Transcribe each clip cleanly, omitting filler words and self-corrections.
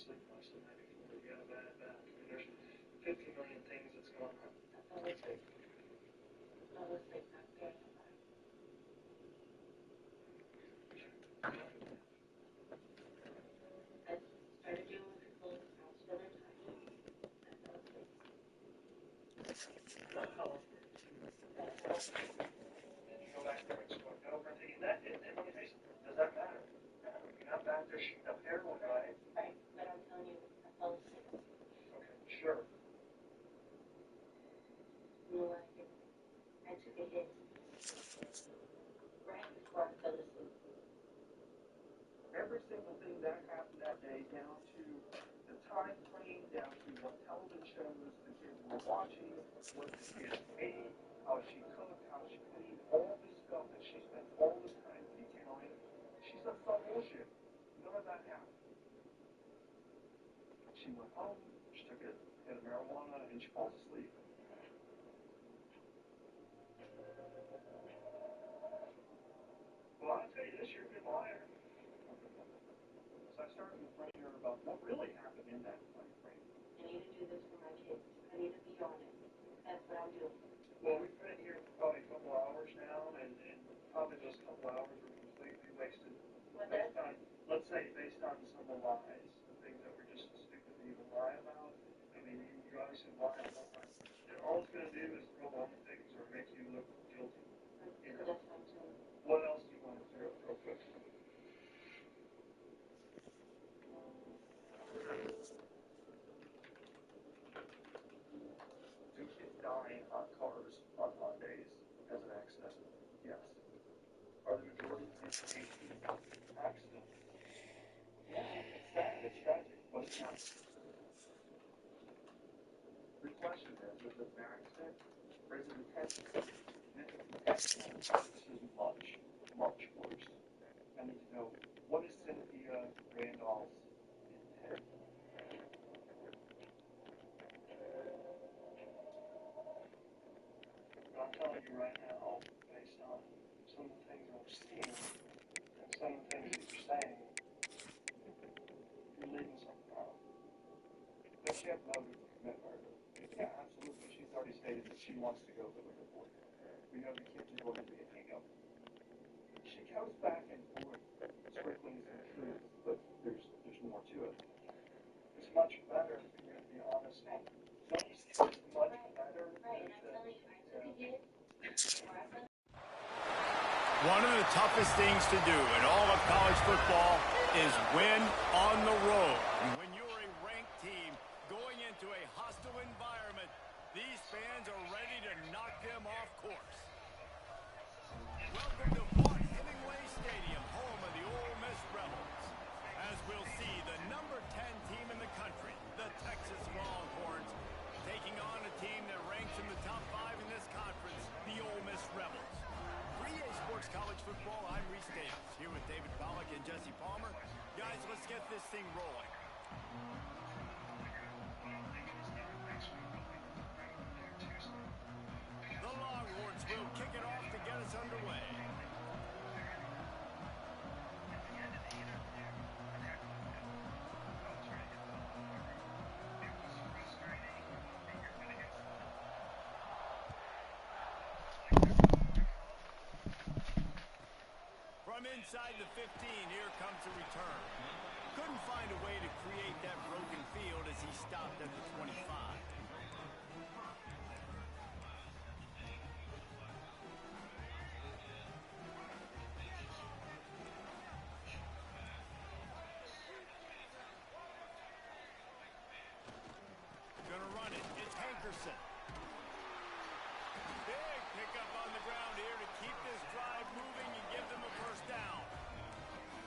sleep most of the night before you go to bed. I mean, there's 50 million things that's going on. Always sleep not very hard. I started doing what people in this house for their time. I fell asleep. Then you go back there and start over and taking that. And let me tell you something, does that matter? You're not back there shooting up heroin, right? Right, but I'm telling you, I fell asleep. Okay, sure. You know what? I took a hit right before I fell asleep. Every single thing that happened that day, down to the time frame, down to what television shows the kids were watching, what the kids ate, how she cooked, how she cleaned, all this stuff that she spent all this time detailing, she said some bullshit. None of that happened. She went home, she took a hit of marijuana, and she falls asleep. Well, I'll tell you this, you're a good liar. So I started confronting her about what really happened in that time frame. I need to do this for my kids. I need to be honest. That's what I'm doing. Well, we've been here for probably a couple hours now, and probably those couple hours were completely wasted. Based on, let's say, based on some of the lies, the things that were just stupid to even lie about. I mean, you obviously lie about that. And all it's going to do is throw on things or make you look guilty. You know? That's fine too. What else do you want to throw real quick? Do kids die in hot cars on hot days as an accident? Yes. Are the majority of kids accidents? Yeah, it's sad, it's tragic, but it's not. The question is it an accident or is it intentional? And if it's intentional, this is much, much worse. I need to know, what is Cynthia Randolph's intent? But I'm telling you right now, based on some of the things I've seen and some of the things that you're saying, you're leaving something out. Does she have motive to commit murder? Yeah, absolutely. She's already stated that she wants to go live with her boyfriend. We know the kids are going to be a hang-up. She goes back and forth, sprinkling some truth, but there's more to it. It's much better for you to be honest. Right. Don't you see it's much better? Right, and I'm telling you, I took a hit. One of the toughest things to do in all of college football is win on the road. And when you're a ranked team going into a hostile environment, these fans are ready to knock them off course. Welcome to Vaught Hemingway Stadium, home of the Ole Miss Rebels. As we'll see, the number 10 team in the country, the Texas Longhorns, taking on a team that ranks in the top 5 in this conference, the Ole Miss Rebels. For EA Sports College Football, I'm Reese Davis, here with David Pollack and Jesse Palmer. Guys, let's get this thing rolling. The Longhorns will kick it off to get us underway. From inside the 15, here comes the return. Couldn't find a way to create that broken field as he stopped at the 25. Gonna run it. It's Hankerson. Big pickup on the ground here to keep this drive moving and give them a first down.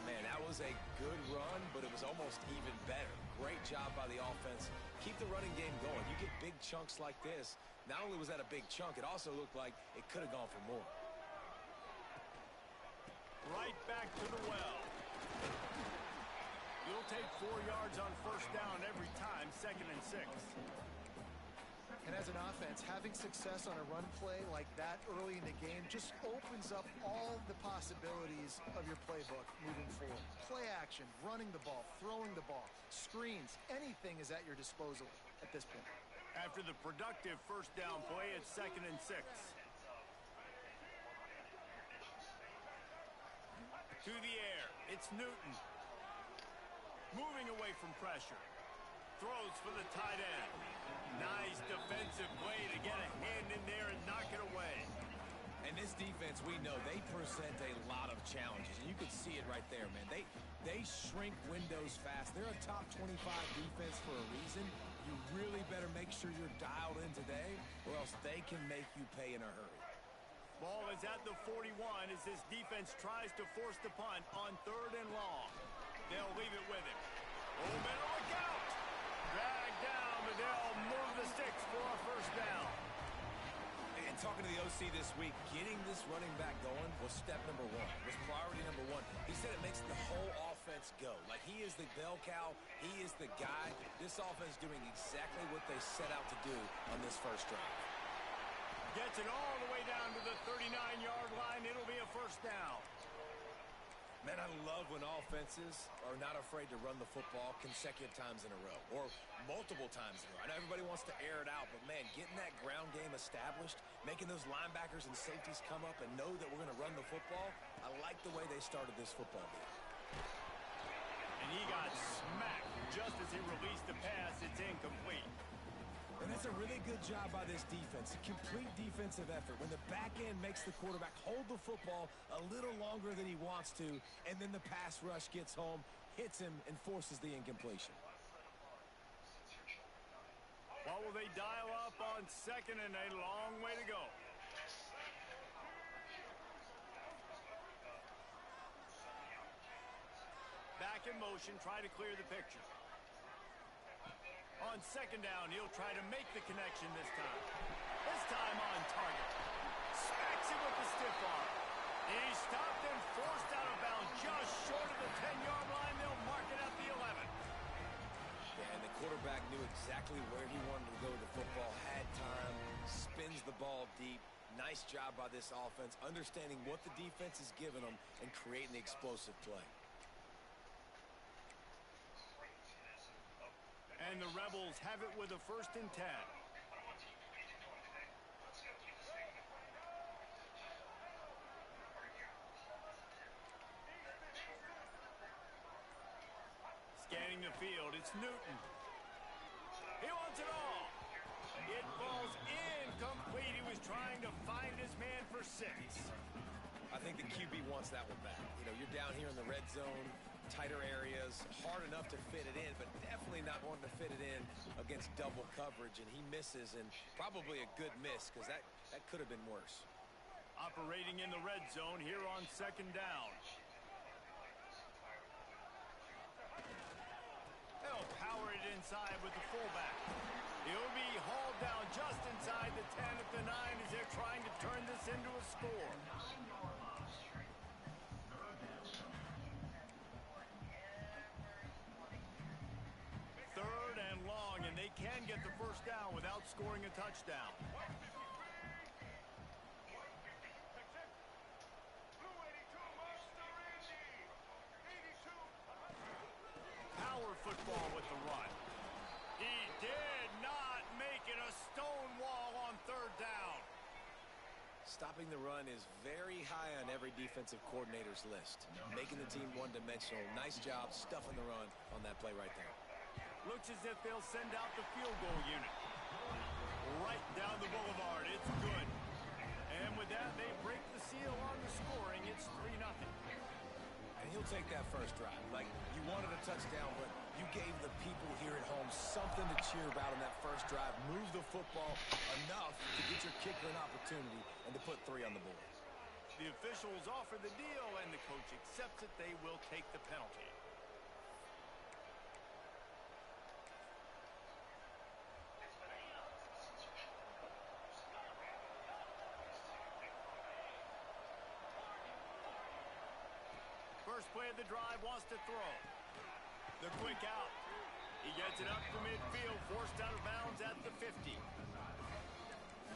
Man, that was a good run, but it was almost even better. Great job by the offense. Keep the running game going. You get big chunks like this. Not only was that a big chunk, it also looked like it could have gone for more. Right back to the well. You'll take 4 yards on first down every time, 2nd and 6. And as an offense, having success on a run play like that early in the game just opens up all the possibilities of your playbook moving forward. Play action, running the ball, throwing the ball, screens, anything is at your disposal at this point. After the productive first down play, it's 2nd and 6. To the air, it's Newton. Moving away from pressure. Throws for the tight end. Nice defensive play to get a hand in there and knock it away. And this defense, we know, they present a lot of challenges. And you can see it right there, man. They shrink windows fast. They're a top 25 defense for a reason. You really better make sure you're dialed in today, or else they can make you pay in a hurry. Ball is at the 41 as this defense tries to force the punt on 3rd and long. They'll leave it with him. Oh, better look out! Dragged down, but they'll move the sticks for a first down. And talking to the OC this week, getting this running back going was step number 1, was priority number 1. He said it makes the whole offense go. Like, he is the bell cow, he is the guy. This offense doing exactly what they set out to do on this first drive. Gets it all the way down to the 39-yard line. It'll be a first down. Man, I love when offenses are not afraid to run the football consecutive times in a row or multiple times in a row. I know everybody wants to air it out, but, man, getting that ground game established, making those linebackers and safeties come up and know that we're going to run the football, I like the way they started this football game. And he got smacked just as he released the pass. It's incomplete. And that's a really good job by this defense, a complete defensive effort. When the back end makes the quarterback hold the football a little longer than he wants to, and then the pass rush gets home, hits him, and forces the incompletion. What will they dial up on 2nd and a long way to go? Back in motion, try to clear the picture. On 2nd down, he'll try to make the connection this time. This time on target. Smacks him with the stiff arm. He's stopped and forced out of bounds just short of the 10-yard line. They'll mark it at the 11. Yeah, and the quarterback knew exactly where he wanted to go with the football, had time, spins the ball deep. Nice job by this offense, understanding what the defense is giving them and creating the explosive play. And the Rebels have it with a 1st and 10. Scanning the field, it's Newton. He wants it all. It falls incomplete. He was trying to find his man for 6. I think the QB wants that one back. You know, you're down here in the red zone, tighter areas, hard enough to fit it in, but definitely not wanting to fit it in against double coverage, and he misses, and probably a good miss because that could have been worse. Operating in the red zone here on 2nd down. They'll power it inside with the fullback. He'll be hauled down just inside the 10 at the 9 as they're trying to turn this into a score. Can get the first down without scoring a touchdown. Power football with the run. He did not make it a stone wall on 3rd down. Stopping the run is very high on every defensive coordinator's list. Making the team one-dimensional. Nice job stuffing the run on that play right there. Looks as if they'll send out the field goal unit. Right down the boulevard. It's good. And with that, they break the seal on the scoring. It's 3-0. And he'll take that first drive. Like, you wanted a touchdown, but you gave the people here at home something to cheer about in that first drive. Move the football enough to get your kicker an opportunity and to put 3 on the board. The officials offer the deal, and the coach accepts it. They will take the penalty. First play of the drive, wants to throw. The quick out. He gets it up to midfield, forced out of bounds at the 50.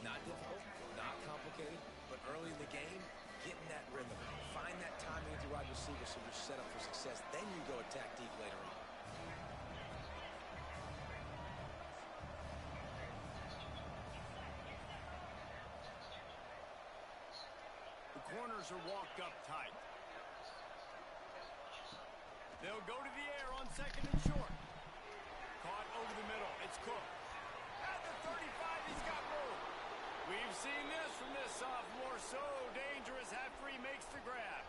Not difficult, not complicated, but early in the game, getting that rhythm. Find that timing with your wide receiver so you're set up for success. Then you go attack deep later on. The corners are walked up tight. They'll go to the air on second and short. Caught over the middle. It's Cook. At the 35, he's got room. We've seen this from this sophomore. So dangerous after he makes the grab.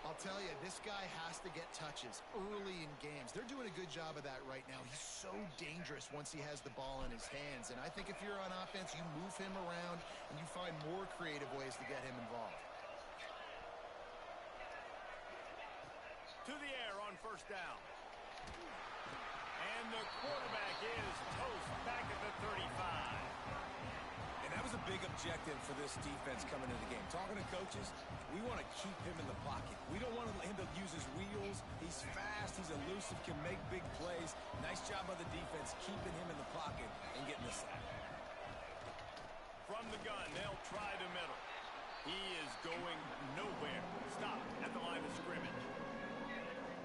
I'll tell you, this guy has to get touches early in games. They're doing a good job of that right now. He's so dangerous once he has the ball in his hands. And I think if you're on offense, you move him around and you find more creative ways to get him involved. To the air on first down. And the quarterback is toast back at the 35. And that was a big objective for this defense coming into the game. Talking to coaches, we want to keep him in the pocket. We don't want him to use his wheels. He's fast, he's elusive, can make big plays. Nice job by the defense keeping him in the pocket and getting the sack. From the gun, they'll try the middle. He is going nowhere. Stop at the line of scrimmage.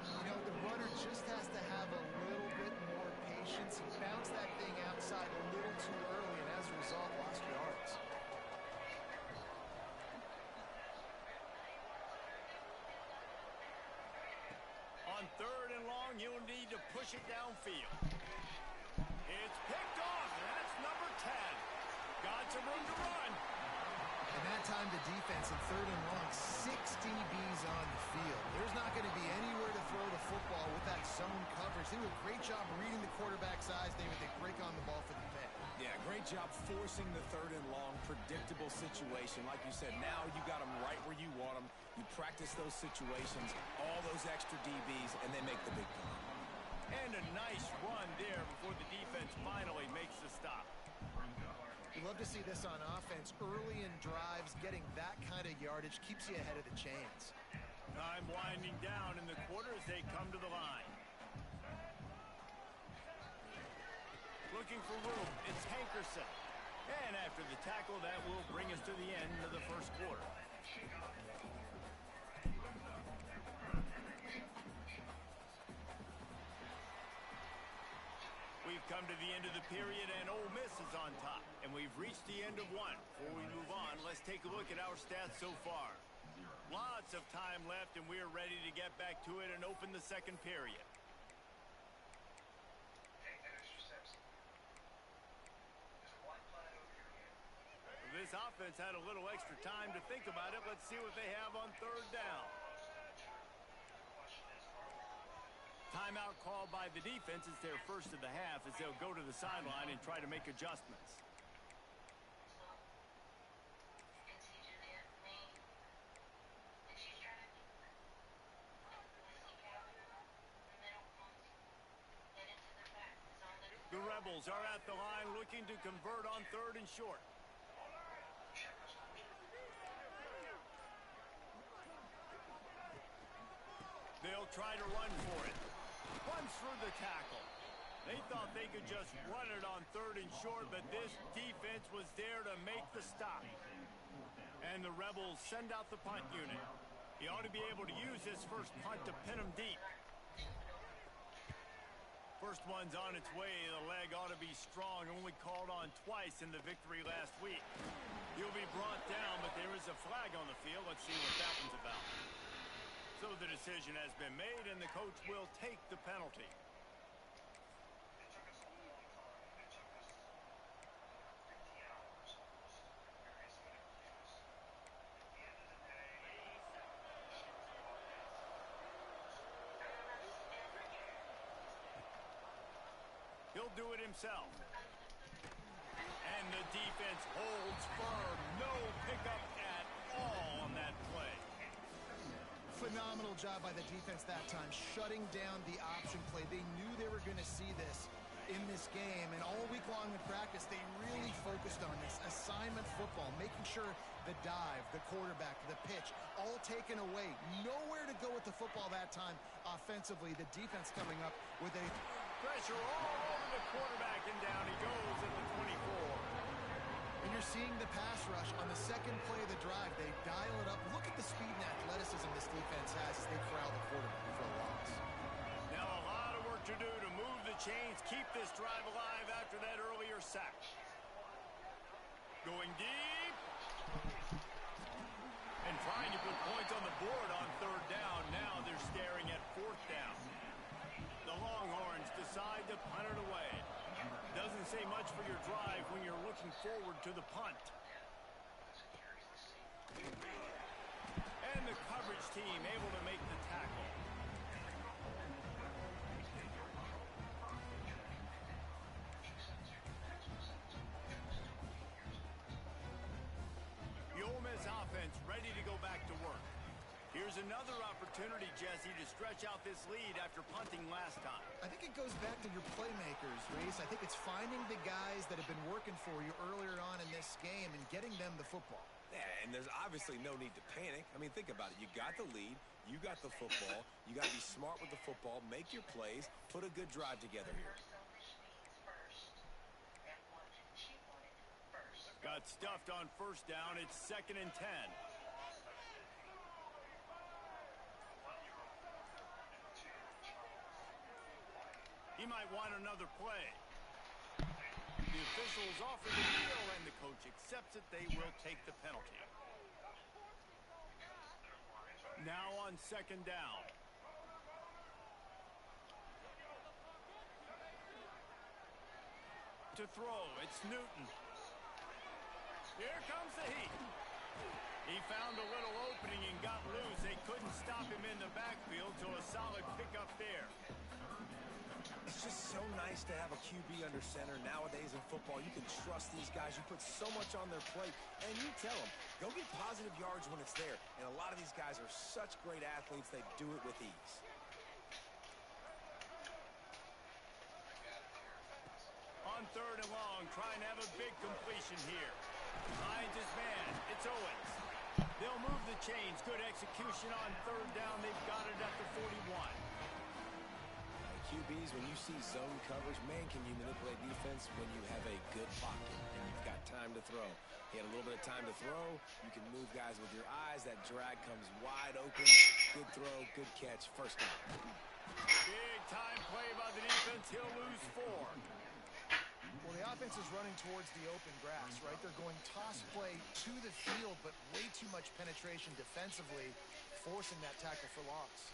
You know, the runner just has to have a little bit more patience. He bounced that thing outside a little too early, and as a result, lost yards. On third and long, you'll need to push it downfield. It's picked off. That's number 10. Got some room to run. And that time the defense in third and long, 6 DBs on the field. There's not going to be anywhere to throw the football with that zone coverage. They do a great job reading the quarterback's eyes. They break on the ball for the pick. Yeah, great job forcing the third and long, predictable situation. Like you said, now you got them right where you want them. You practice those situations, all those extra DBs, and they make the big play. And a nice run there before the defense finally makes the stop. You love to see this on offense. Early in drives, getting that kind of yardage keeps you ahead of the chains. Time winding down in the quarter as they come to the line. Looking for room. It's Hankerson. And after the tackle, that will bring us to the end of the first quarter. We've come to the end of the period, and Ole Miss is on top. And we've reached the end of one. Before we move on, let's take a look at our stats so far. Lots of time left, and we're ready to get back to it and open the second period. This offense had a little extra time to think about it. Let's see what they have on third down. Timeout called by the defense. It's their first of the half as they'll go to the sideline and try to make adjustments. The Rebels are at the line looking to convert on third and short. They'll try to run for it. Runs through the tackle. They thought they could just run it on third and short, but this defense was there to make the stop. And the Rebels send out the punt unit. He ought to be able to use this first punt to pin him deep. First one's on its way. The leg ought to be strong. Only called on twice in the victory last week. He'll be brought down, but there is a flag on the field. Let's see what that one's about. So the decision has been made, and the coach will take the penalty. He'll do it himself. And the defense holds firm. No pickup at all on that play. Phenomenal job by the defense that time, shutting down the option play. They knew they were going to see this in this game, and all week long in practice, they really focused on this. Assignment football, making sure the dive, the quarterback, the pitch, all taken away. Nowhere to go with the football that time offensively. The defense coming up with a... Pressure all over the quarterback, and down he goes at the 24. And you're seeing the pass rush on the second play of the drive. They dial it up. Look at the speed and athleticism this defense has as they corral the quarterback for a loss. Now a lot of work to do to move the chains, keep this drive alive after that earlier sack. Going deep. And trying to put points on the board on third down. Now they're staring at fourth down. The Longhorns decide to punt it away. Doesn't say much for your drive when you're looking forward to the punt. And the coverage team able to make the tackle. The Ole Miss offense ready to go back to work. Here's another opportunity, Jesse, to stretch out this lead after punting last time. I think it goes back to your playmakers, Reese. I think it's finding the guys that have been working for you earlier on in this game and getting them the football. Yeah, and there's obviously no need to panic. I mean, think about it. You got the lead. You got the football. You got to be smart with the football. Make your plays. Put a good drive together here. Got stuffed on first down. It's 2nd and 10. He might want another play. The officials offer the deal, and the coach accepts it. They will take the penalty. Now on 2nd down. To throw, it's Newton. Here comes the heat. He found a little opening and got loose. They couldn't stop him in the backfield, so a solid pickup there. It's just so nice to have a QB under center. Nowadays in football, you can trust these guys. You put so much on their plate, and you tell them, go get positive yards when it's there. And a lot of these guys are such great athletes, they do it with ease. On 3rd and long, trying to have a big completion here. Finds his man. It's Owens. They'll move the chains. Good execution on 3rd down. They've got it at the 41. QBs, when you see zone coverage, man, can you manipulate defense when you have a good pocket and you've got time to throw. He had a little bit of time to throw. You can move guys with your eyes. That drag comes wide open. Good throw, good catch, first down. Big time play by the defense. He'll lose 4. Well, the offense is running towards the open grass, right? They're going toss play to the field, but way too much penetration defensively, forcing that tackle for loss.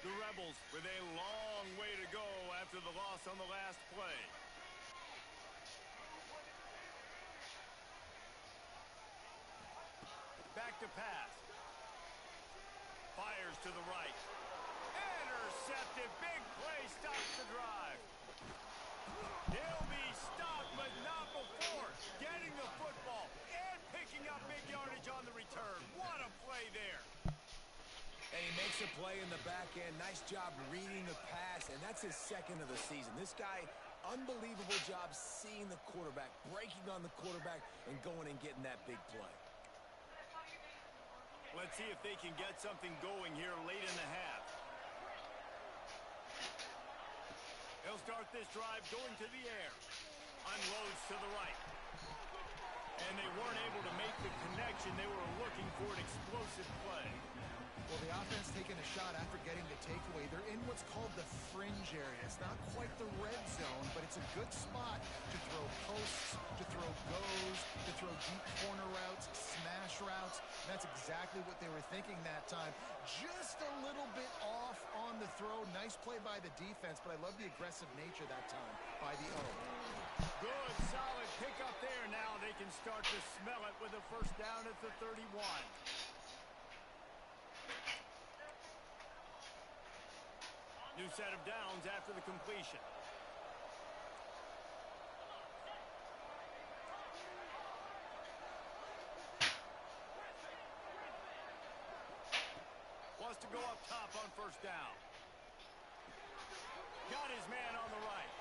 The Rebels with a long way to go after the loss on the last play. Back to pass. Fires to the right. Intercepted. Big play stops the drive. He'll be stopped, but not before getting the football and picking up big yardage on the return. What a play there. And he makes a play in the back end. Nice job reading the pass, and that's his 2nd of the season. This guy, unbelievable job seeing the quarterback, breaking on the quarterback, and going and getting that big play. Let's see if they can get something going here late in the half. He'll start this drive going to the air. Unloads to the right. And they weren't able to make the connection. They were looking for an explosive play. Well, the offense taking a shot after getting the takeaway. They're in what's called the fringe area. It's not quite the red zone, but it's a good spot to throw posts, to throw goes, to throw deep corner routes, smash routes. That's exactly what they were thinking that time. Just a little bit off on the throw. Nice play by the defense, but I love the aggressive nature that time by the O. Good, solid pickup there. Now they can start to smell it with a first down at the 31. New set of downs after the completion. Wants to go up top on first down. Got his man on the right.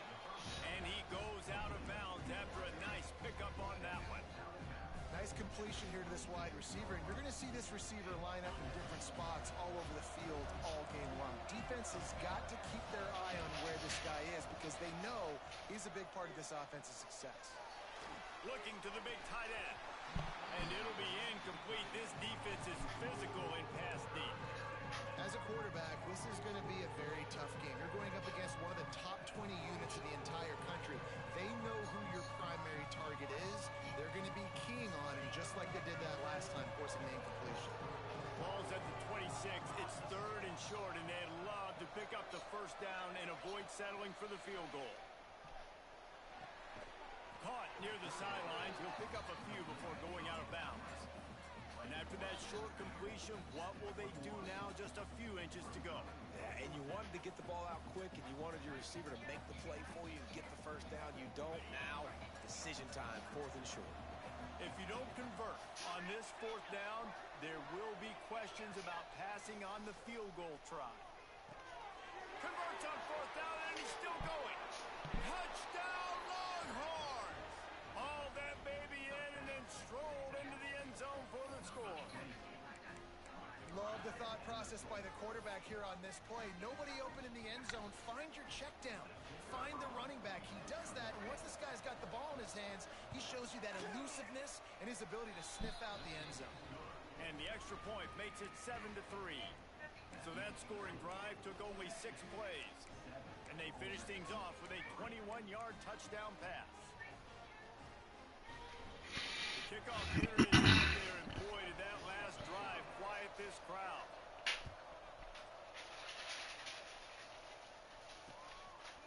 And he goes out of bounds after a nice pickup on that one. Nice completion here to this wide receiver, and you're going to see this receiver line up in different spots all over the field all game long. Defense has got to keep their eye on where this guy is because they know he's a big part of this offense's success. Looking to the big tight end. And it'll be incomplete. This defense is physical in pass deep. As a quarterback, this is going to be a very tough game. You're going up against one of the top 20 units in the entire country. They know who your primary target is. They're going to be keying on him just like they did that last time, forcing the incompletion. Ball's at the 26. It's 3rd and short, and they'd love to pick up the first down and avoid settling for the field goal. Caught near the sidelines. He'll pick up a few before going out of bounds. And after that short completion, what will they do now? Just a few inches to go. Yeah, and you wanted to get the ball out quick, and you wanted your receiver to make the play for you and get the first down. You don't now. Decision time, 4th and short. If you don't convert on this 4th down, there will be questions about passing on the field goal try. Converts on 4th down, and he's still going. Touchdown, Longhorns! Hauled that baby in and then strolled into the end zone for the score. Love the thought process by the quarterback here on this play. Nobody open in the end zone. Find your check down. Find the running back. He does that, and once this guy's got the ball in his hands, he shows you that elusiveness and his ability to sniff out the end zone. And the extra point makes it 7-3. So that scoring drive took only 6 plays. And they finished things off with a 21-yard touchdown pass. The kickoff hitter is out there, and boy, did that last drive quiet this crowd.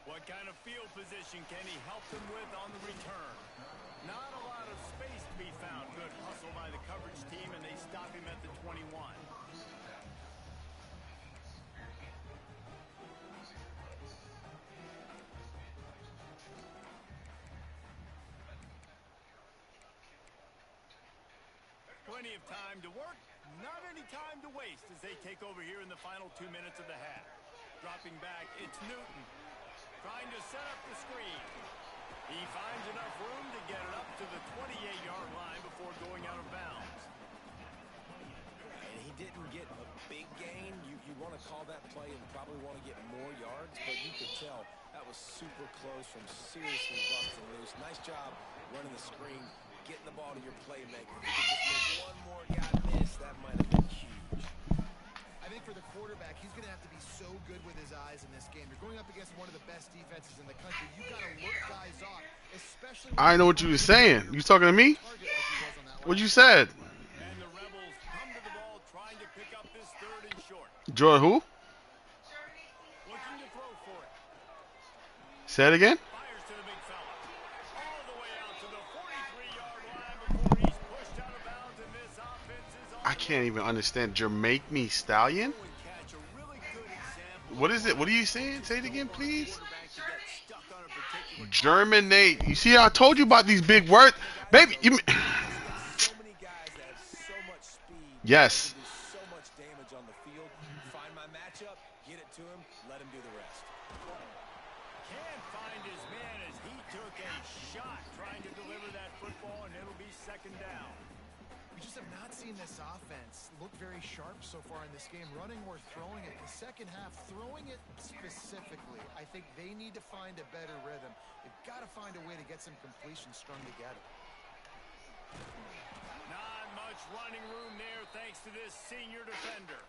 What kind of field position can he help them with on the return? Not a lot of space to be found. Good hustle by the coverage team, and they stop him at the 21. Plenty of time to work, not any time to waste as they take over here in the final 2 minutes of the half. Dropping back, it's Newton. Trying to set up the screen. He finds enough room to get it up to the 28-yard line before going out of bounds. And he didn't get a big gain. You want to call that play and probably want to get more yards, but you could tell that was super close from seriously busting loose. Nice job running the screen, getting the ball to your playmaker. If you could just make one more guy miss, that might have been huge. I think for the quarterback, he's going to have to be so good with his eyes in this game. You're going up against one of the best defenses in the country. You've got to look guys off, especially I know what you were saying. You talking to me? What you said? And the Rebels come to the ball trying to pick up this 3rd and short. Jordan who? Looking to throw for it. Say it again? Fires to the big fella. All the way out to the 43-yard line before he's pushed out of bounds, and this offense is on. I can't even understand. Jermaine Stallion? Catch a really good example. What is it? What are you saying? Say it again, please. Germinate. You see, I told you about these big words. Baby, you... So many guys that have so much speed. Yes. Can do so much damage on the field. Find my matchup, get it to him, let him do the rest. Can't find his man as he took a shot trying to deliver that football, and it'll be 2nd down. We just have not seen this offense look very sharp so far in this game, running or throwing it. The second half, throwing it specifically, I think they need to find a better rhythm. They've got to find a way to get some completions strung together. Not much running room there thanks to this senior defender.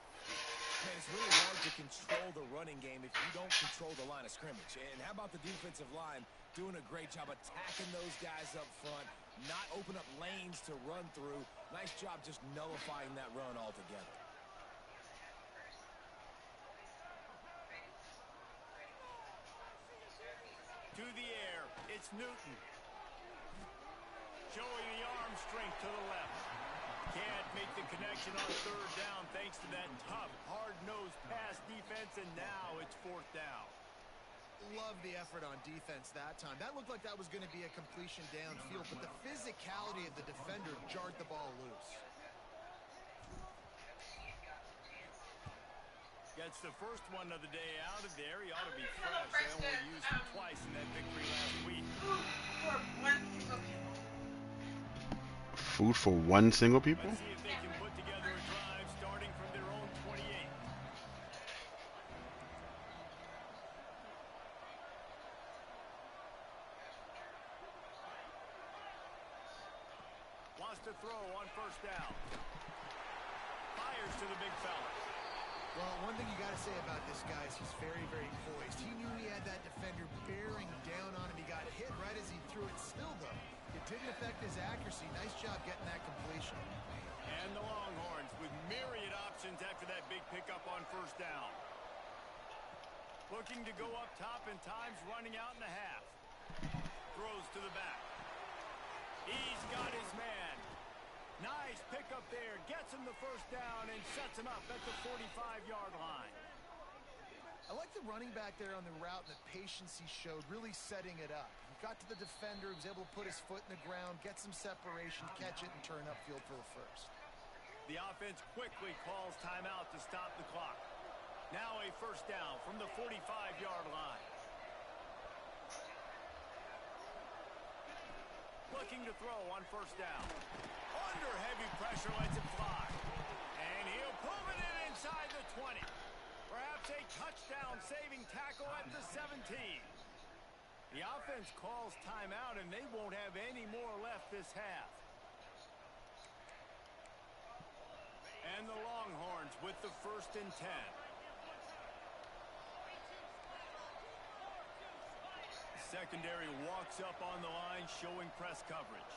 Man, it's really hard to control the running game if you don't control the line of scrimmage. And how about the defensive line doing a great job attacking those guys up front, not open up lanes to run through. Nice job just nullifying that run altogether. To the air, it's Newton. Showing the arm strength to the left. Can't make the connection on 3rd down thanks to that tough, hard-nosed pass defense, and now it's 4th down. Love the effort on defense that time. That looked like that was going to be a completion downfield, but the physicality of the defender jarred the ball loose. Gets the first one of the day out of there. He ought to be fresh. They only used him twice in that victory last week. Food for one single people? Let's see if they can put together a drive starting from their own 28. Wants to throw on first down. Fires to the big fella. Well, one thing you got to say about this guy is he's very, very poised. He knew he had that defender bearing down on him. He got hit right as he threw it. Still, though, it didn't affect his accuracy. Nice job getting that completion. And the Longhorns with myriad options after that big pickup on first down. Looking to go up top and times running out in the half. Throws to the back. He's got his man. Nice pickup there. Gets him the first down and sets him up at the 45-yard line. I like the running back there on the route and the patience he showed, really setting it up. He got to the defender, was able to put his foot in the ground, get some separation, catch it, and turn upfield for the first. The offense quickly calls timeout to stop the clock. Now a first down from the 45-yard line. Looking to throw on first down. Under heavy pressure, lets it fly. And he'll pull it in inside the 20. Perhaps a touchdown-saving tackle at the 17. The offense calls timeout, and they won't have any more left this half. And the Longhorns with the 1st and 10. Secondary walks up on the line, showing press coverage.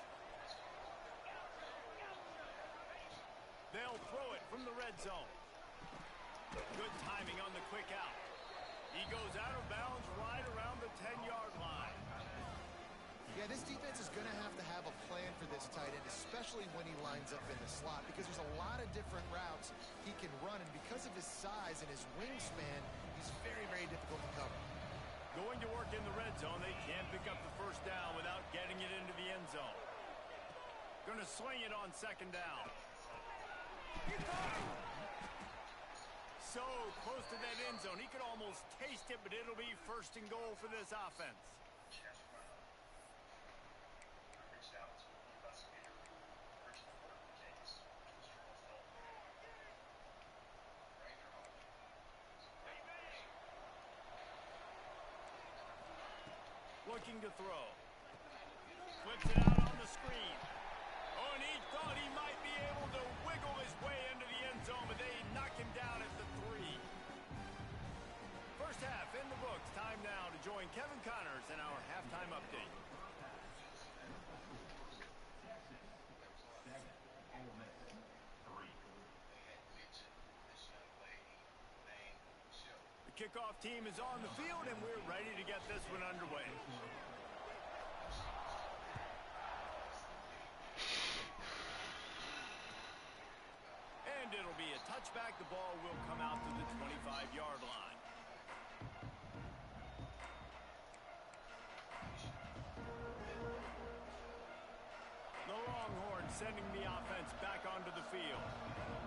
They'll throw it from the red zone. Good timing on the quick out. He goes out of bounds right around the 10-yard line. Yeah, this defense is going to have a plan for this tight end, especially when he lines up in the slot, because there's a lot of different routes he can run, and because of his size and his wingspan, he's very, very difficult to cover. Going to work in the red zone. They can't pick up the first down without getting it into the end zone. Going to sling it on second down. So close to that end zone. He could almost taste it, but it'll be 1st and goal for this offense. Looking to throw. Flips it out on the screen. Oh, and he thought he might be able to wiggle his way into the end zone, but they knock him down at the 3. First half in the books. Time now to join Kevin Connors in our halftime update. The kickoff team is on the field, and we're ready to get this one underway. And it'll be a touchback. The ball will come out to the 25-yard line. The Longhorns sending the offense back onto the field.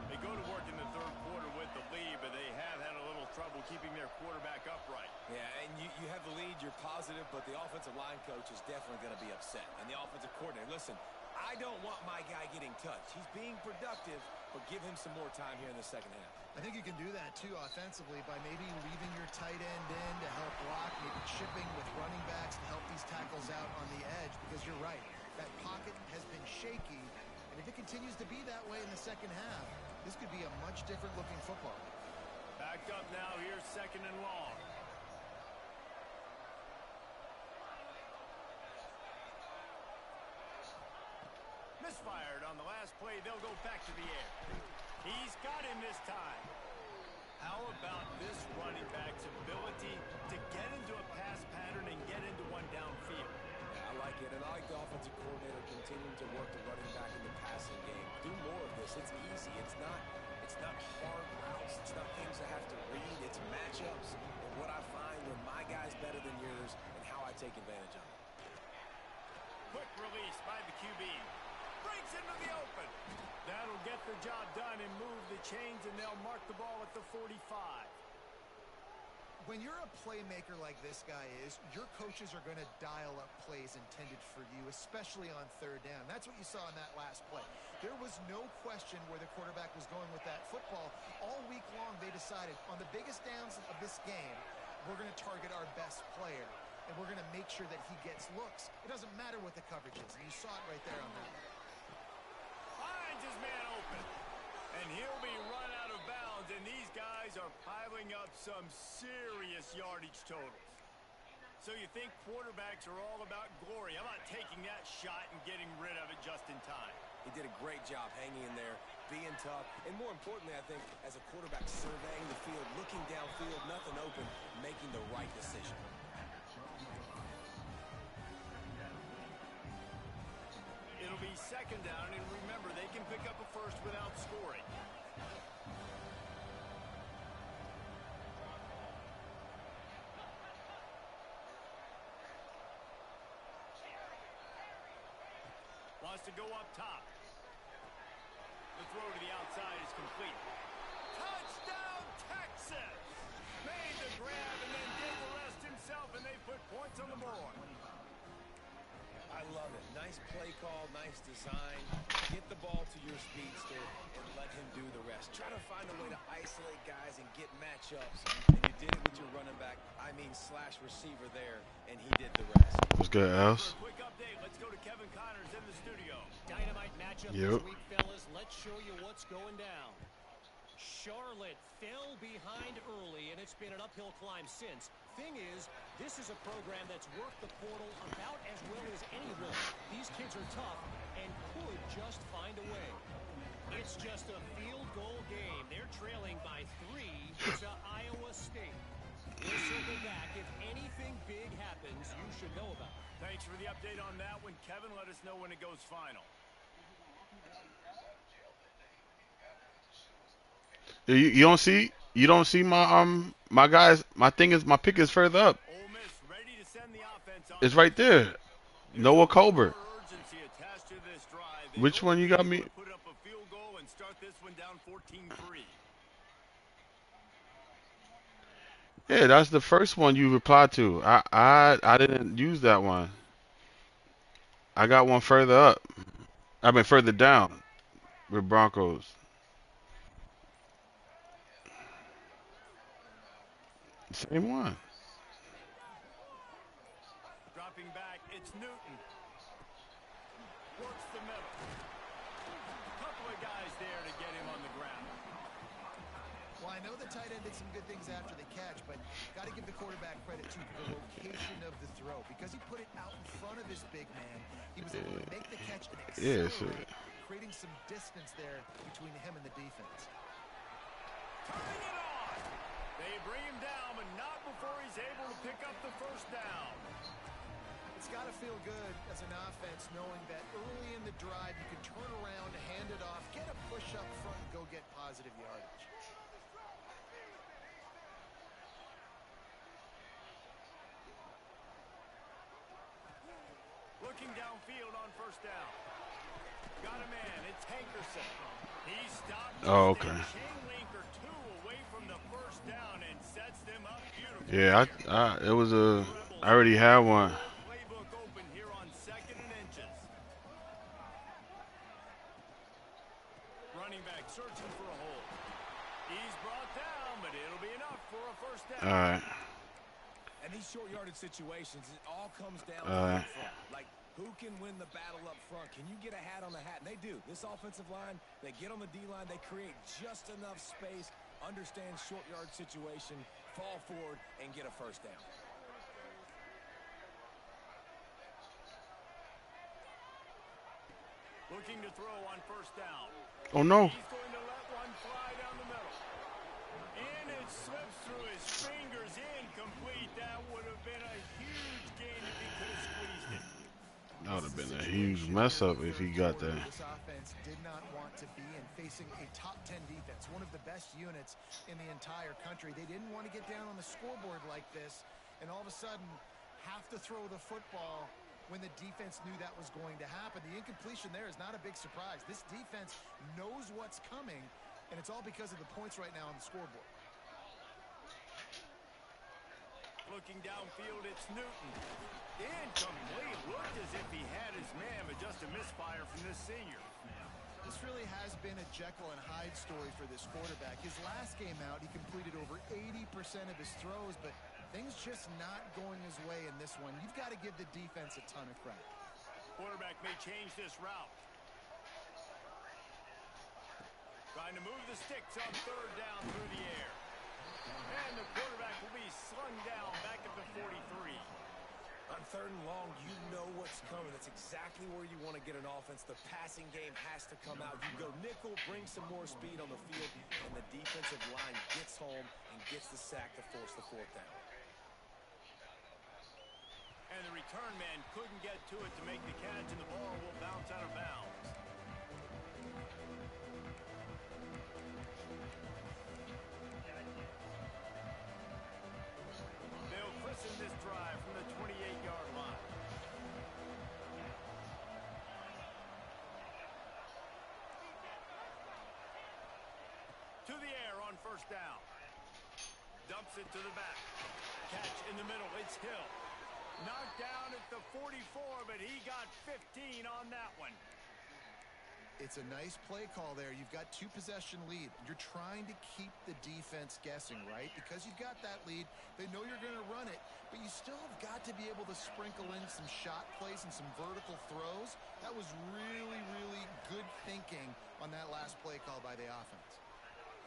They go to work in the 3rd quarter with the lead, but they have had a little trouble keeping their quarterback upright. Yeah, and you have the lead, you're positive, but the offensive line coach is definitely going to be upset. And the offensive coordinator, listen, I don't want my guy getting touched. He's being productive, but give him some more time here in the second half. I think you can do that, too, offensively, by maybe leaving your tight end in to help block, maybe chipping with running backs to help these tackles out on the edge, because you're right. That pocket has been shaky, and if it continues to be that way in the second half, this could be a much different looking football. Backed up now. Here's 2nd and long. Misfired on the last play. They'll go back to the air. He's got him this time. How about this running back's ability to get into a pass pattern and get into one downfield? Yeah, I like it, and I like the offensive coordinator continuing to work the running back in the passing game. Do more of this. It's easy. It's not hard routes. It's not things I have to read. It's matchups and what I find when my guy's better than yours and how I take advantage of it. Quick release by the QB. Breaks into the open. That'll get the job done and move the chains, and they'll mark the ball at the 45. When you're a playmaker like this guy is, your coaches are going to dial up plays intended for you, especially on third down. That's what you saw in that last play. There was no question where the quarterback was going with that football. All week long, they decided on the biggest downs of this game, we're going to target our best player, and we're going to make sure that he gets looks. It doesn't matter what the coverage is, and you saw it right there on that. Finds his man open, and he'll be run out of bounds, and these guys are piling up some serious yardage totals. So you think quarterbacks are all about glory. How about taking that shot and getting rid of it just in time? He did a great job hanging in there, being tough, and more importantly, I think, as a quarterback surveying the field, looking downfield, nothing open, making the right decision. It'll be second down, and remember, they can pick up a first without scoring. Wants to go up top. The throw to the outside is complete. Touchdown, Texas! Made the grab and then did the rest himself, and they put points on the board. I love it. Nice play call, nice design. Get the ball to your speedster and let him do the rest. Try to find a way to isolate guys and get matchups. And you did it with your running back, slash receiver there, and he did the rest. What's good, Else? Quick update. Let's go to Kevin Connors in the studio. Dynamite matchup Yep. this week, fellas. Let's show you what's going down. Charlotte fell behind early, and it's been an uphill climb since. Thing is, this is a program that's worked the portal about as well as anyone. These kids are tough and could just find a way. It's just a field goal game. They're trailing by 3 to Iowa State. We'll circle back. If anything big happens, you should know about it. Thanks for the update on that one, Kevin. Let us know when it goes final. You don't see my guys. My pick is further up. Ole Miss ready to send the offense on. It's right there. Noah Colbert. Urgency attached to this drive. They Which one you got me? Put up a field goal and start this one down 14-3. Yeah, that's the first one you replied to. I didn't use that one. I got one further up. I mean further down with Broncos. Same one. Dropping back, it's Newton. Works the middle. Couple of guys there to get him on the ground. Well, I know the tight end did some good things after the catch, but got to give the quarterback credit to the location of the throw because he put it out in front of his big man. He was able to make the catch and accelerate, creating some distance there between him and the defense. Turning it on. They bring him down, but not before he's able to pick up the first down. It's got to feel good as an offense knowing that early in the drive you can turn around, hand it off, get a push up front, and go get positive yardage. Looking downfield on first down. Got a man. It's Hankerson. He stopped. Oh, okay. Chain link or two away from the first down and sets them up beautifully. Yeah, it was I already had one. Playbook open here on 2nd and inches. Running back searching for a hole. He's brought down, but it'll be enough for a first down. All right. And these short yardage situations, it all comes down to the front. Like, who can win the battle up front? Can you get a hat on the hat? And they do. This offensive line, they get on the D-line, they create just enough space, understand short yard situation, fall forward, and get a first down. Looking to throw on first down. Oh no. He's going to let one fly down the middle. And it slips through his fingers, incomplete. That would have been a huge gain if he could have squeezed it. That would have been a huge mess up if he got that. This offense did not want to be in facing a top 10 defense, one of the best units in the entire country. They didn't want to get down on the scoreboard like this, and all of a sudden have to throw the football when the defense knew that was going to happen. The incompletion there is not a big surprise. This defense knows what's coming, and it's all because of the points right now on the scoreboard. Looking downfield, it's Newton. Incomplete. Looked as if he had his man, but just a misfire from this senior. This really has been a Jekyll and Hyde story for this quarterback. His last game out, he completed over 80% of his throws, but things just not going his way in this one. You've got to give the defense a ton of credit. Quarterback may change this route. Trying to move the sticks on third down through the air. And the quarterback will be slung down back at the 43. On third and long, you know what's coming. That's exactly where you want to get an offense. The passing game has to come out. You go nickel, bring some more speed on the field, and the defensive line gets home and gets the sack to force the fourth down. And the return man couldn't get to it to make the catch, and the ball will bounce out of bounds. They'll christen this drive from the 28-yard line. To the air on first down. Dumps it to the back. Catch in the middle. It's Hill. Knocked down at the 44, but he got 15 on that one. It's a nice play call there. You've got 2-possession lead. You're trying to keep the defense guessing, right? Because you've got that lead. They know you're going to run it, but you still have got to be able to sprinkle in some shot plays and some vertical throws. That was really, really good thinking on that last play call by the offense.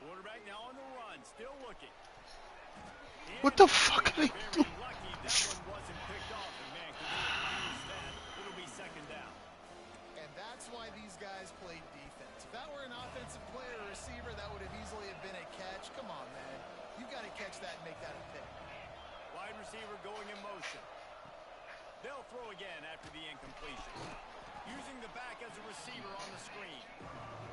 Quarterback now on the run, still looking. What the fuck are they doing? Very lucky that one wasn't picked off, and man, could they have used that? It'll be second down. And that's why these guys played defense. If that were an offensive player or receiver, that would have easily have been a catch. Come on, man. You've got to catch that and make that a pick. Wide receiver going in motion. They'll throw again after the incompletion. Using the back as a receiver on the screen.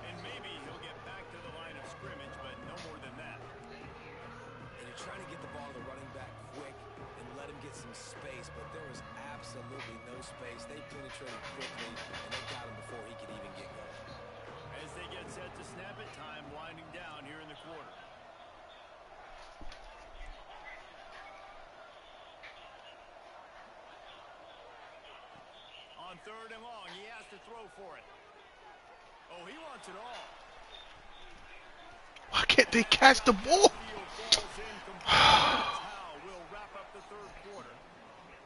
And maybe he'll get back to the line of scrimmage, but no more than that. And you're trying to get the ball to the running back quick and let him get some space, but there was absolutely no space. They penetrated quickly, and they got him before he could even get going. As they get set to snap it, time winding down here in the quarter. On third and long, he has to throw for it. Oh, he wants it all. Why can't they catch the ball? We'll wrap up the third quarter.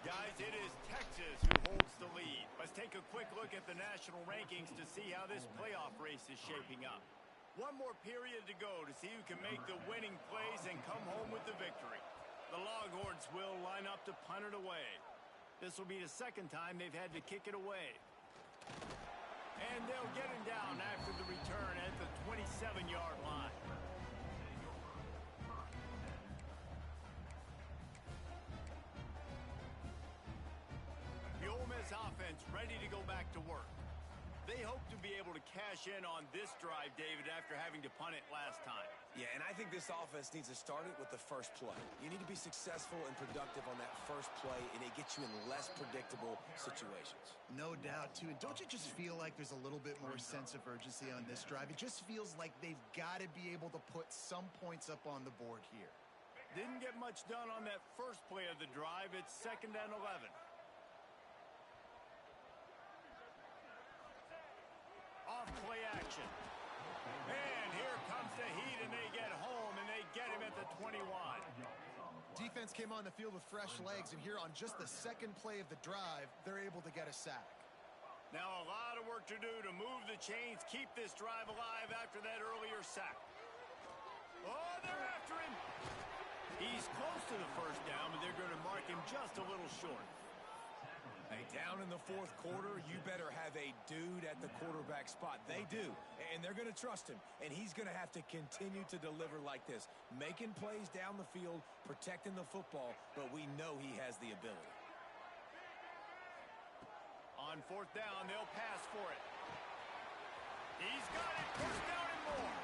Guys, it is Texas who holds the lead. Let's take a quick look at the national rankings to see how this playoff race is shaping up. One more period to go to see who can make the winning plays and come home with the victory. The Longhorns will line up to punt it away. This will be the second time they've had to kick it away. And they'll get him down after the return at the 27-yard line. The Ole Miss offense ready to go back to work. They hope to be able to cash in on this drive, David, after having to punt it last time. Yeah, and I think this offense needs to start it with the first play. You need to be successful and productive on that first play, and it gets you in less predictable situations. No doubt, too. And don't you just feel like there's a little bit more sense of urgency on this drive? It just feels like they've got to be able to put some points up on the board here. Didn't get much done on that first play of the drive. It's 2nd and 11. Off play action. And here comes the heat, and they get home, and they get him at the 21. Defense came on the field with fresh legs, and here on just the second play of the drive, they're able to get a sack. Now a lot of work to do to move the chains, keep this drive alive after that earlier sack. Oh, they're after him. He's close to the first down, but they're going to mark him just a little short. Hey, down in the fourth quarter, you better have a dude at the quarterback spot. They do, and they're going to trust him, and he's going to have to continue to deliver like this, making plays down the field, protecting the football, but we know he has the ability. On fourth down, they'll pass for it. He's got it, first down and more.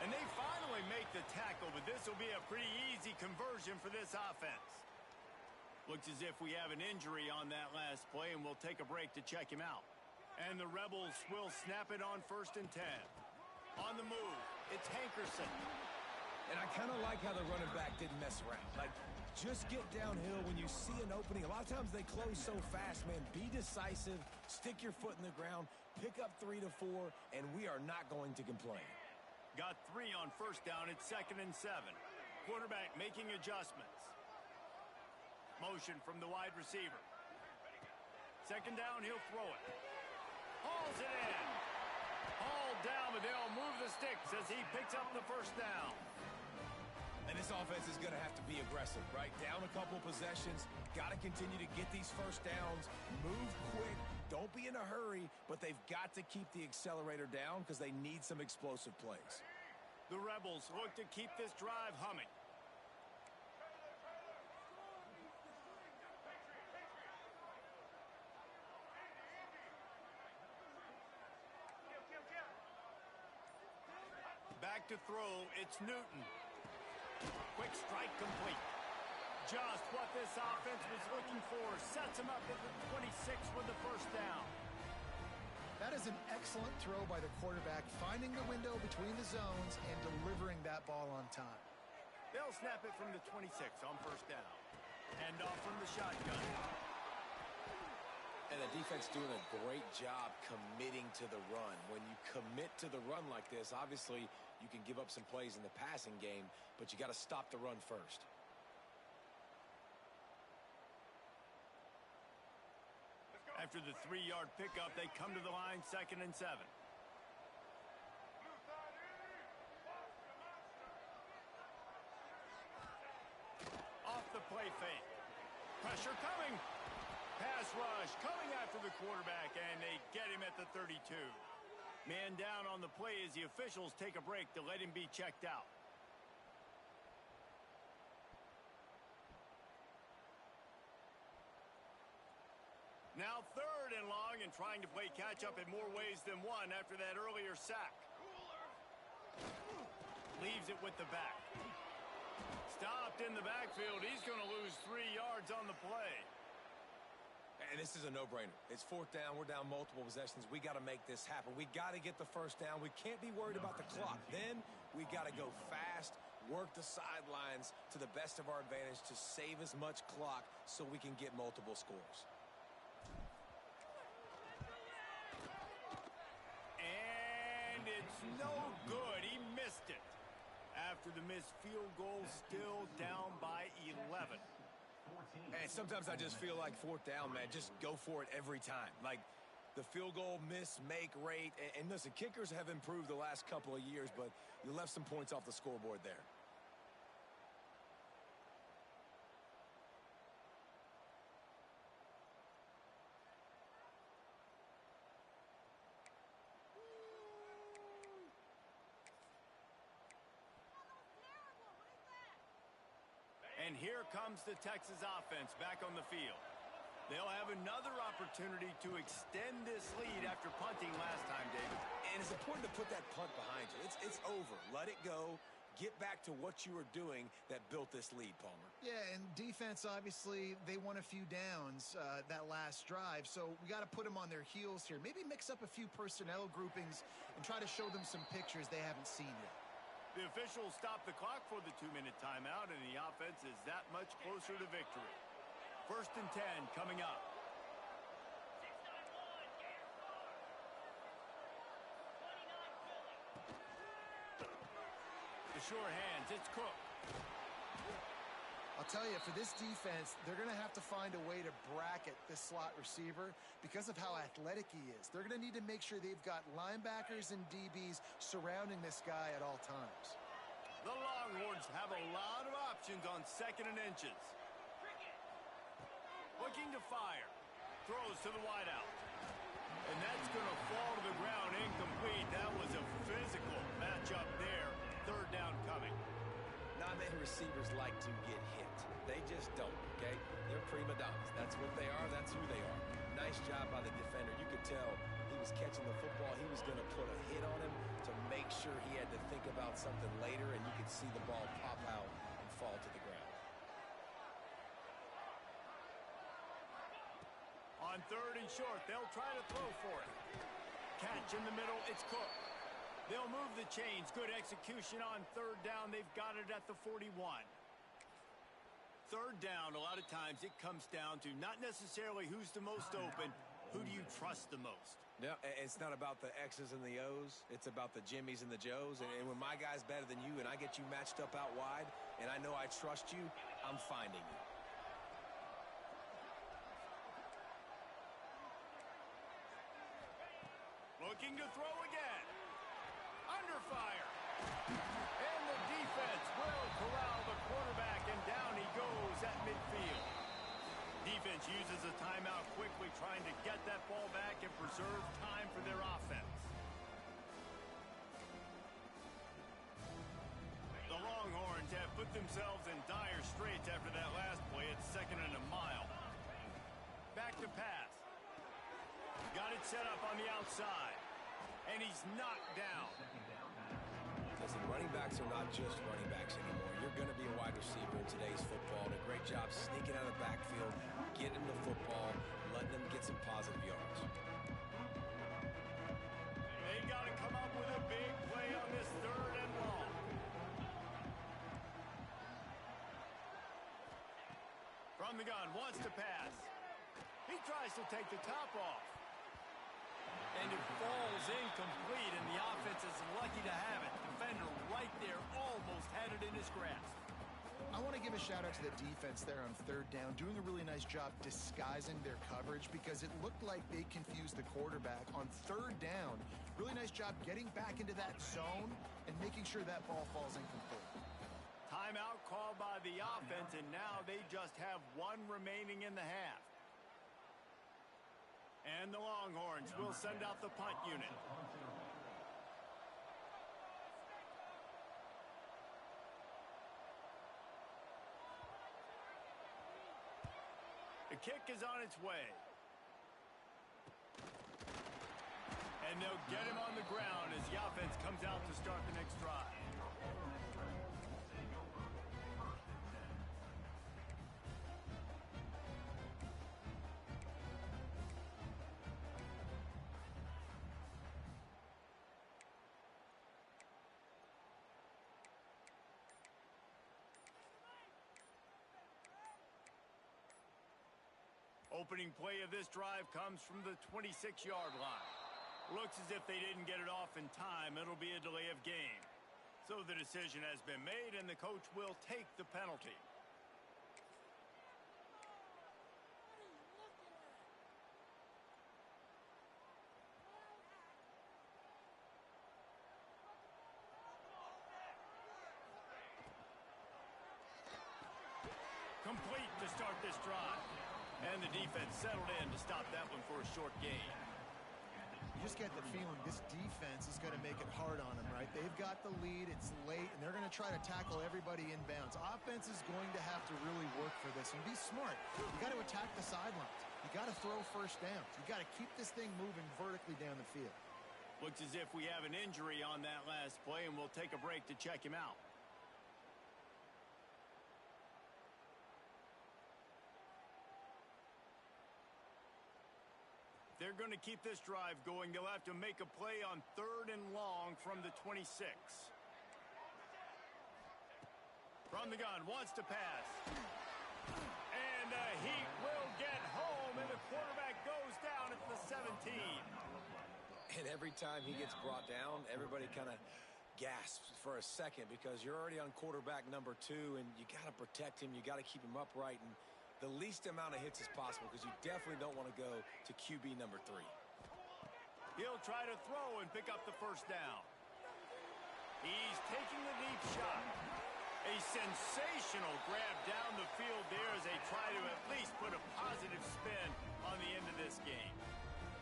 And they finally make the tackle, but this will be a pretty easy conversion for this offense. Looks as if we have an injury on that last play, and we'll take a break to check him out. And the Rebels will snap it on 1st and 10. On the move, it's Hankerson. And I kind of like how the running back didn't mess around. Like, just get downhill when you see an opening. A lot of times they close so fast, man. Be decisive, stick your foot in the ground, pick up 3 to 4, and we are not going to complain. Got 3 on first down. It's 2nd and 7. Quarterback making adjustments. Motion from the wide receiver. 2nd down, he'll throw it. Hauls it in. Hauled down, but they'll move the sticks as he picks up the first down. And this offense is going to have to be aggressive, right? Down a couple possessions. Got to continue to get these first downs. Move quick. Don't be in a hurry, but they've got to keep the accelerator down because they need some explosive plays. The Rebels look to keep this drive humming. Back to throw, it's Newton. Quick strike complete. Just what this offense was looking for. Sets him up at the 26 with the first down. That is an excellent throw by the quarterback, finding the window between the zones and delivering that ball on time. They'll snap it from the 26 on first down. Hand off from the shotgun. And the defense doing a great job committing to the run. When you commit to the run like this, obviously you can give up some plays in the passing game, but you got to stop the run first. After the 3-yard pickup, they come to the line, 2nd and 7. Off the play fake. Pressure coming. Pass rush coming after the quarterback, and they get him at the 32. Man down on the play as the officials take a break to let him be checked out. Now 3rd and long and trying to play catch-up in more ways than one after that earlier sack. Leaves it with the back. Stopped in the backfield. He's going to lose 3 yards on the play. And this is a no-brainer. It's 4th down. We're down multiple possessions. We got to make this happen. We got to get the first down. We can't be worried about the clock. Then we got to go fast, work the sidelines to the best of our advantage to save as much clock so we can get multiple scores. And it's no good. He missed it. After the missed field goal, still down by 11. And sometimes I just feel like 4th down, man, just go for it every time. Like the field goal miss, make rate. And listen, kickers have improved the last couple of years, but you left some points off the scoreboard there. And here comes the Texas offense back on the field. They'll have another opportunity to extend this lead after punting last time, David. And it's important to put that punt behind you. It's over. Let it go. Get back to what you were doing that built this lead, Palmer. Yeah, and defense, obviously, they won a few downs that last drive, so we got to put them on their heels here. Maybe mix up a few personnel groupings and try to show them some pictures they haven't seen yet. The officials stop the clock for the 2-minute timeout, and the offense is that much closer to victory. 1st and 10 coming up. The sure hands, it's Cook. I'll tell you, for this defense, they're going to have to find a way to bracket this slot receiver because of how athletic he is. They're going to need to make sure they've got linebackers and DBs surrounding this guy at all times. The Longhorns have a lot of options on 2nd and inches. Looking to fire. Throws to the wideout. And that's going to fall to the ground incomplete. That was a physical matchup there. 3rd down coming. Not many receivers like to get hit. They just don't, okay? They're prima donnas. That's what they are. That's who they are. Nice job by the defender. You could tell he was catching the football. He was going to put a hit on him to make sure he had to think about something later, and you could see the ball pop out and fall to the ground. On 3rd and short, they'll try to throw for it. Catch in the middle, it's Cook. They'll move the chains. Good execution on third down. They've got it at the 41. Third down, a lot of times it comes down to not necessarily who's the most open, who do you trust the most? No, it's not about the X's and the O's. It's about the Jimmys and the Joes. And when my guy's better than you and I get you matched up out wide and I know I trust you, I'm finding you. Looking to throw again. Under fire. And the defense will corral the quarterback, and down he goes at midfield. Defense uses a timeout quickly, trying to get that ball back and preserve time for their offense. The Longhorns have put themselves in dire straits after that last play. It's 2nd and a mile. Back to pass. Got it set up on the outside. And he's knocked down. Listen, running backs are not just running backs anymore. You're going to be a wide receiver in today's football. And a great job sneaking out of the backfield, getting them the football, letting them get some positive yards. They got to come up with a big play on this 3rd and long. From the gun, wants to pass. He tries to take the top off. And it falls incomplete, and the offense is lucky to have it. Defender right there almost had it in his grasp. I want to give a shout out to the defense there on 3rd down, doing a really nice job disguising their coverage because it looked like they confused the quarterback on 3rd down. Really nice job getting back into that zone and making sure that ball falls incomplete. Timeout called by the offense, and now they just have one remaining in the half. And the Longhorns will send out the punt unit. The kick is on its way. And they'll get him on the ground as the offense comes out to start the next drive. Opening play of this drive comes from the 26-yard line. Looks as if they didn't get it off in time. It'll be a delay of game. So the decision has been made, and the coach will take the penalty. Complete to start this drive. And the defense settled in to stop that one for a short gain. You just get the feeling this defense is going to make it hard on them, right? They've got the lead, it's late, and they're going to try to tackle everybody inbounds. Offense is going to have to really work for this and be smart. You got to attack the sidelines. You got to throw first downs. You got to keep this thing moving vertically down the field. Looks as if we have an injury on that last play, and we'll take a break to check him out. They're going to keep this drive going. They'll have to make a play on 3rd and long from the 26. From the gun, wants to pass. And he will get home, and the quarterback goes down at the 17. And every time he gets brought down, everybody kind of gasps for a second because you're already on quarterback number 2, and you got to protect him. You got to keep him upright and the least amount of hits as possible because you definitely don't want to go to QB number 3. He'll try to throw and pick up the first down. He's taking the deep shot. A sensational grab down the field there as they try to at least put a positive spin on the end of this game.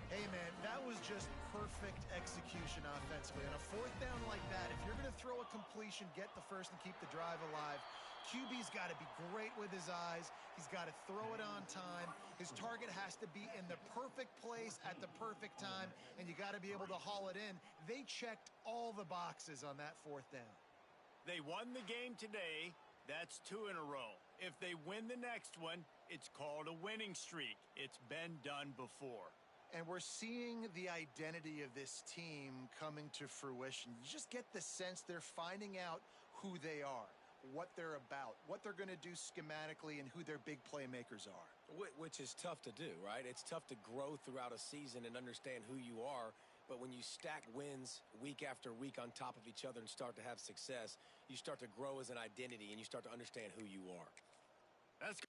Hey, man, that was just perfect execution offensively. On a 4th down like that, if you're going to throw a completion, get the first and keep the drive alive, QB's got to be great with his eyes. He's got to throw it on time. His target has to be in the perfect place at the perfect time, and you got to be able to haul it in. They checked all the boxes on that 4th down. They won the game today. That's 2 in a row. If they win the next one, it's called a winning streak. It's been done before. And we're seeing the identity of this team coming to fruition. You just get the sense they're finding out who they are, what they're about, what they're going to do schematically, and who their big playmakers are. Which is tough to do, right? It's tough to grow throughout a season and understand who you are. But when you stack wins week after week on top of each other and start to have success, you start to grow as an identity and you start to understand who you are. That's